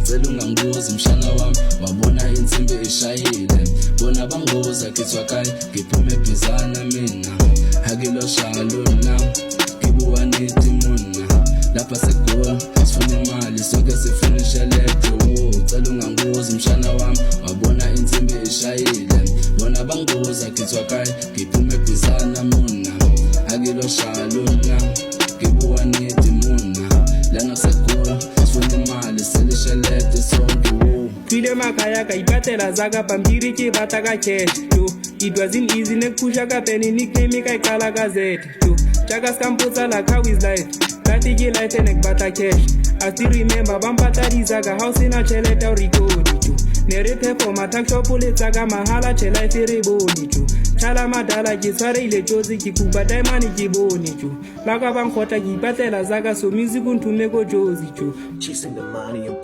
cela ungangibuzi mshana wami wabona insimbi ishayile bona bangoza kithwa kai ngiphume ebhizana mina hakilo shalo na ngibuka nithi muna lapha segol sifuna imali sonke sifuna ishelede cela ungangibuzi mshana wami wabona insimbi ishayile bona bangoza kithwa kai ngiphume ebhizana muna hakilo shalo na ngibuka nithi muna lana segol sifuna imali selishelede sonke Twile makaya ka ipatela zaka pampiri ke bata ka cash yo it wasn't easy ne kusha ka peni nickname ka ikala ka Z yo chaka skampotsa like how is life kati ke life ne bata cash I still remember bampata dizaka house ina cheleta record yo ne re perform attack shop le tsaka mahala chela ifere boni yo chala madala ke sware ile jozi ke kuba diamond ke boni yo laka bangkhota ke ipatela zaka so music unthume ko jozi yo chasing the money and